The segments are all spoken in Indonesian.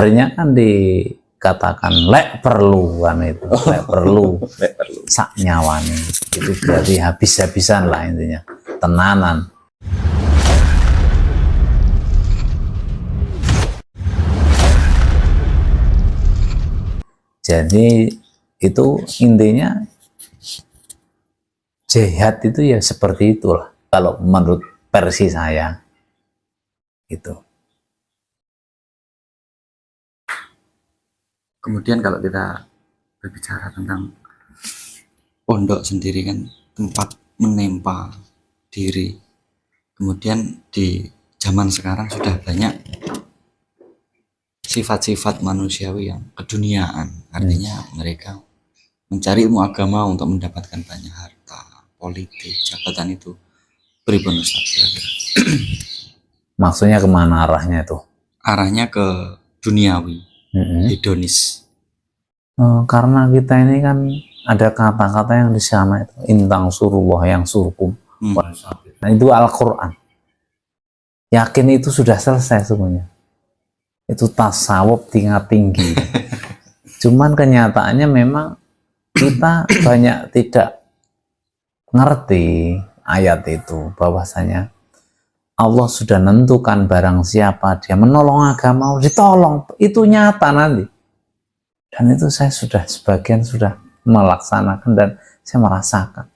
Sebenarnya kan dikatakan lek perlu kan itu, lek perlu sak nyawanya itu berarti habis-habisan lah intinya, tenanan. Jadi itu intinya jihad itu ya seperti itulah kalau menurut versi saya itu. Kemudian kalau kita berbicara tentang pondok sendiri kan tempat menempa diri. Kemudian di zaman sekarang sudah banyak sifat-sifat manusiawi yang keduniaan. Artinya mereka mencari ilmu agama untuk mendapatkan banyak harta, politik, jabatan itu. Pripun Ustaz kira-kira? Maksudnya kemana arahnya itu? Arahnya ke duniawi. Hedonis. Karena kita ini kan ada kata-kata yang di sana itu intang surullah yang surkum. Nah itu Al-Quran. Yakin itu sudah selesai semuanya. Itu tasawuf tingkat tinggi. Cuman kenyataannya memang kita banyak tidak ngerti ayat itu bahwasanya Allah sudah menentukan barang siapa dia menolong agama, ditolong. Itu nyata nanti. Dan itu saya sudah sebagian sudah melaksanakan dan saya merasakan.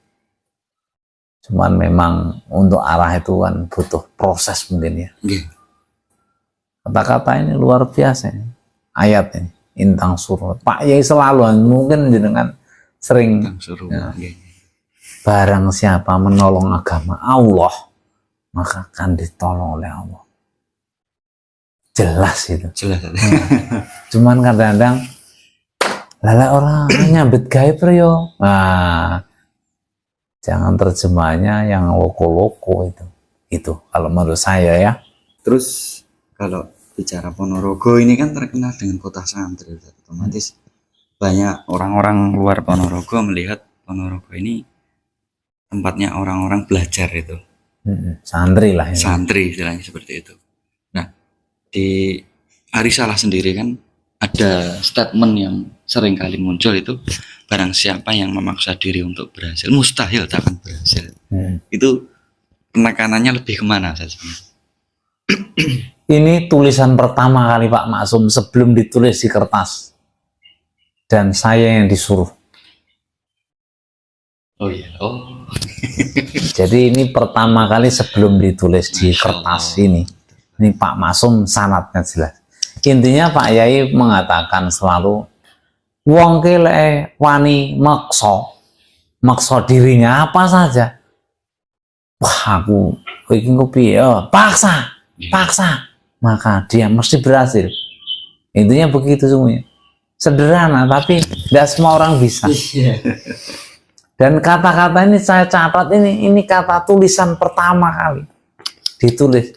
Cuman memang untuk arah itu kan butuh proses mungkin ya. Kata-kata ini luar biasa ya. Ayat ini, intang suruh. Pak Yai selalu mungkin dengan sering ya, barang siapa menolong agama Allah, maka akan ditolong oleh Allah. Jelas itu. Jelas. Cuman kadang-kadang lala orang nyambet gaib yo. Nah, jangan terjemahnya yang loko-loko itu. Itu kalau menurut saya ya. Terus kalau bicara Ponorogo ini kan terkenal dengan kota santri, otomatis banyak orang-orang luar Ponorogo melihat Ponorogo ini tempatnya orang-orang belajar itu. Santri lah ya. Santri istilahnya seperti itu. Nah, di Arisalah sendiri kan ada statement yang sering kali muncul itu, barang siapa yang memaksa diri untuk berhasil mustahil takkan berhasil. Itu penekanannya lebih kemana saja? Ini tulisan pertama kali Pak Maksum sebelum ditulis di kertas dan saya yang disuruh. Oh iya. Oh. Jadi ini pertama kali sebelum ditulis di kertas ini. Ini Pak Maksum sanadnya jelas. Intinya Pak Yai mengatakan selalu wong ki lek wani maksa dirinya apa saja. Wah, aku iki piye? Paksa. Maka dia mesti berhasil. Intinya begitu semuanya. Sederhana tapi tidak semua orang bisa. Dan kata-kata ini saya catat, ini kata tulisan pertama kali ditulis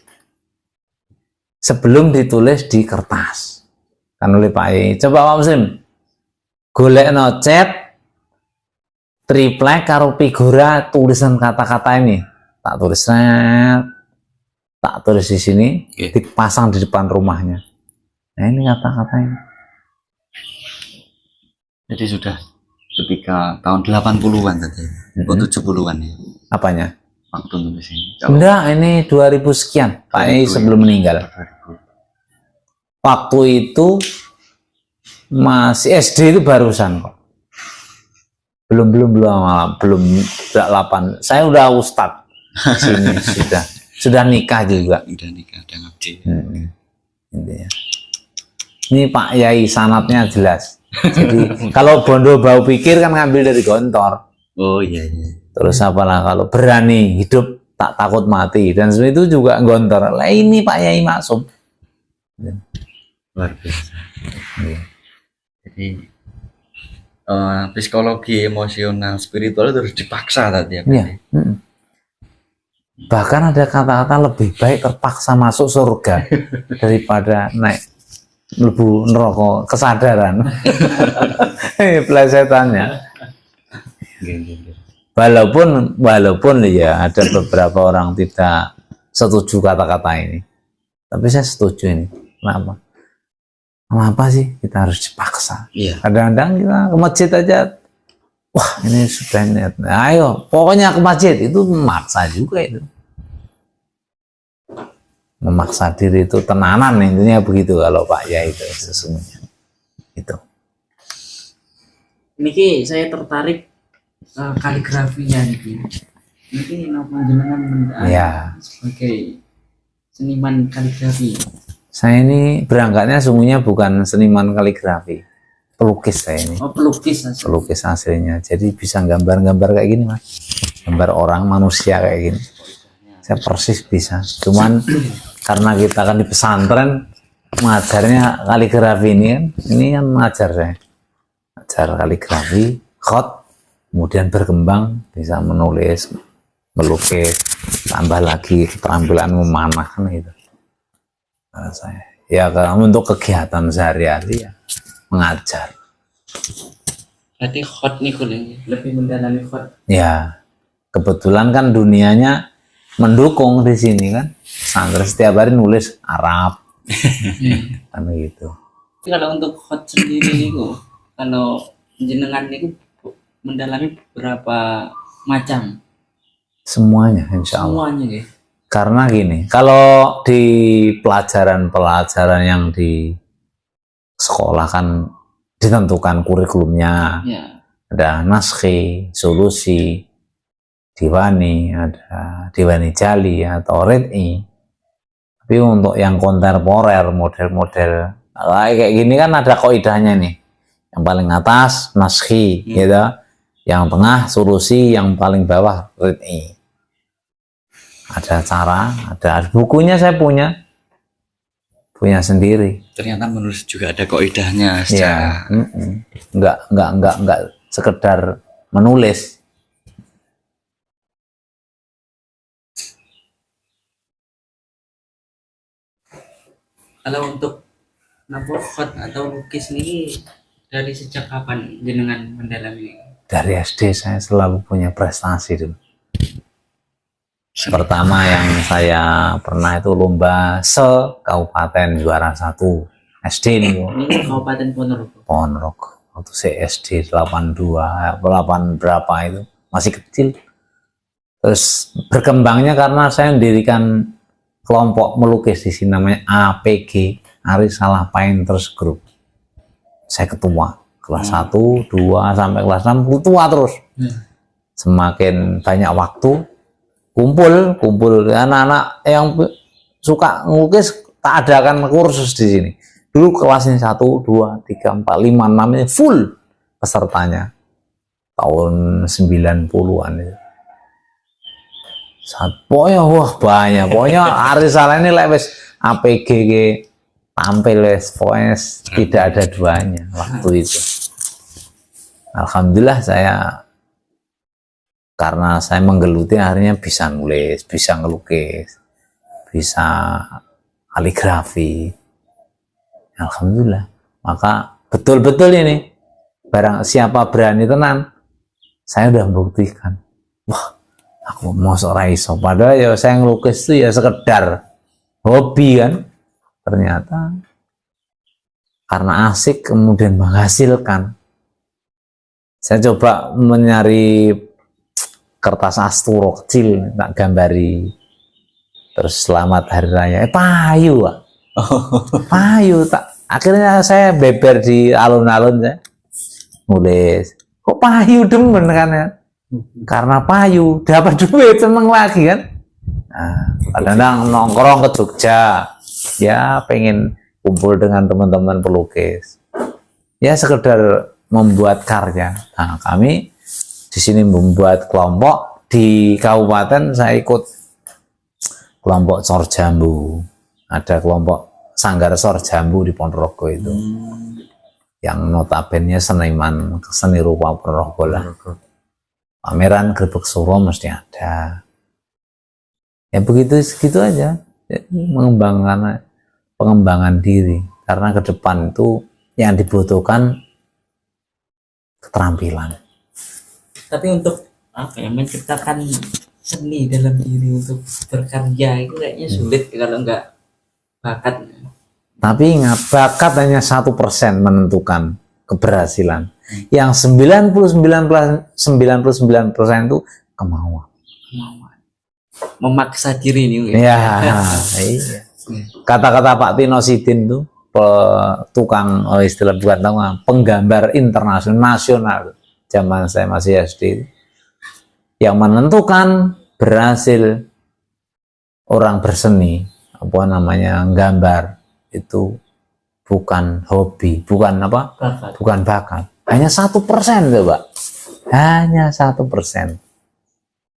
sebelum ditulis di kertas kan oleh Pak Yai. Coba Pak Muslim golek no chat triplek karo figura tulisan kata-kata ini, tak tulis di sini, dipasang di depan rumahnya. Nah ini kata-kata ini. Jadi sudah ketika tahun 80-an tadi, atau 70-an ya. Apanya? Waktu nulis ini. Enggak, ini 2000 sekian. Pak Yai sebelum meninggal. Waktu itu masih SD itu barusan kok. Belum 8. Saya udah ustadz. Sini sudah nikah juga. Udah nikah, udah ngabdi. Intinya. Ini Pak Yai sanatnya jelas. Jadi kalau bondo bau pikir kan ngambil dari gontor. Oh iya. Terus apalah kalau berani hidup tak takut mati dan semua itu juga gontor. Lah ini Pak Yai Maksum. Luar biasa. Jadi psikologi emosional spiritual itu harus dipaksa tadi ya. Bahkan ada kata-kata lebih baik terpaksa masuk surga daripada naik lebu neraka kesadaran. Plesetannya. Walaupun ya ada beberapa orang tidak setuju kata-kata ini, tapi saya setuju ini. Kenapa? Kenapa sih kita harus dipaksa? Iya. Kadang-kadang kita ke masjid aja, wah ini sudah niat. Ayo, pokoknya ke masjid, itu memaksa juga itu. Memaksa diri itu tenanan, intinya begitu kalau Pak Yai itu sesungguhnya. Itu. Niki saya tertarik kaligrafinya niki. Niki napa jenengan Ya. sebagai seniman kaligrafi. Saya ini berangkatnya sungguhnya bukan seniman kaligrafi, pelukis saya ini. Oh, pelukis asli. Pelukis aslinya, jadi bisa gambar-gambar kayak gini Mas, gambar orang manusia kayak gini, saya persis bisa. Cuman karena kita kan di pesantren mengajarnya kaligrafi ini kan mengajar saya, ajar kaligrafi, khot, kemudian berkembang bisa menulis, melukis, tambah lagi keterampilan memanah kan gitu. Nah, saya ya kalau untuk kegiatan sehari-hari ya mengajar. Berarti khot niku lebih mendalami khot. Ya, kebetulan kan dunianya mendukung di sini kan. Santri setiap hari nulis Arab, kan gitu. Tapi kalau untuk khot sendiri niku, kalau jenengan niku mendalami berapa macam? Semuanya, insya Allah. Semuanya ya. Karena gini, kalau di pelajaran-pelajaran yang di sekolah kan ditentukan kurikulumnya, Ya. ada naskhi, solusi, diwani, ada diwani jali atau red'i. Tapi untuk yang kontemporer, model-model kayak gini kan ada kaidahnya nih. Yang paling atas naskhi, gitu. Yang tengah solusi, yang paling bawah red'i. Ada cara, ada bukunya saya punya sendiri. Ternyata menulis juga ada kaidahnya Ya, secara enggak sekedar menulis. Kalau untuk napa khot atau lukis ini dari sejak kapan jenengan mendalami? Dari SD saya selalu punya prestasi dulu. Pertama yang saya pernah itu lomba se-kabupaten juara 1 SD nih. Ini Kabupaten Ponorogo. Ponorogo. Waktu saya SD 82, 8 berapa itu, masih kecil. Terus berkembangnya karena saya mendirikan kelompok melukis di sini namanya APG, Arisalah Painters Group. Saya ketua, kelas 1, 2 sampai kelas 6 ketua terus. Semakin banyak waktu kumpul anak-anak yang suka ngelukis, tak adakan kursus di sini. Dulu kelasnya 1, 2, 3, 4, 5, 6 ini full pesertanya. Tahun 90-an itu. Pokoknya wah banyak. Pokoknya Arisalah ini lewes APG tampil wes, pokoknya tidak ada duanya waktu itu. Alhamdulillah saya karena saya menggeluti akhirnya bisa nulis, bisa ngelukis, bisa kaligrafi. Alhamdulillah. Maka betul-betul ini barang siapa berani tenan, saya udah membuktikan. Wah, aku mau seorang iso. Padahal ya saya ngelukis itu ya sekedar hobi kan. Ternyata karena asik kemudian menghasilkan. Saya coba mencari kertas asturo kecil, tak gambari. Terus selamat hari raya. Payu, Pak. Payu tak. Akhirnya saya beber di alun-alun ya. Nulis. Kok payu demen kan ya? Karena payu dapat duit seneng lagi kan. Nah, kadang-kadang nongkrong ke Jogja. Ya pengen kumpul dengan teman-teman pelukis. Ya sekedar membuat karya. Nah, kami di sini membuat kelompok di kabupaten. Saya ikut kelompok Sor Jambu, ada kelompok Sanggar Sor Jambu di Ponorogo itu, yang notabene seniman seni rupa Ponorogo lah. Pameran Grebek Suro mesti ada. Ya begitu segitu aja. Jadi pengembangan diri karena ke depan itu yang dibutuhkan keterampilan. Tapi untuk apa ya, menciptakan seni dalam diri untuk berkarya itu kayaknya sulit kalau nggak bakat. Tapi ingat, bakat hanya 1% menentukan keberhasilan. Yang 99% itu kemauan. Memaksa diri nih. Ya, iya. Kata-kata Pak Tino Sidin tuh tukang istilah bukan tukang, penggambar internasional nasional zaman saya masih SD, yang menentukan berhasil orang berseni apa namanya gambar itu bukan hobi, bukan apa, bukan bakat, hanya 1% tuh Pak, hanya 1%.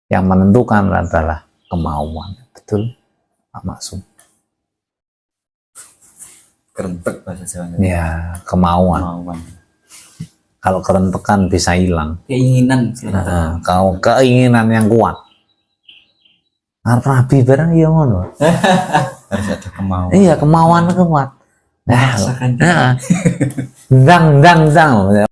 Yang menentukan adalah kemauan. Betul Pak Maksum? Kerentek bahasa Jawa. Ya, kemauan. Kalau kerentekan bisa hilang. Keinginan. Kalau keinginan yang kuat. Arep rabi barang ya ngono. Harus ada kemauan. Iya, kemauan kuat. Memaksakan diri. Dang.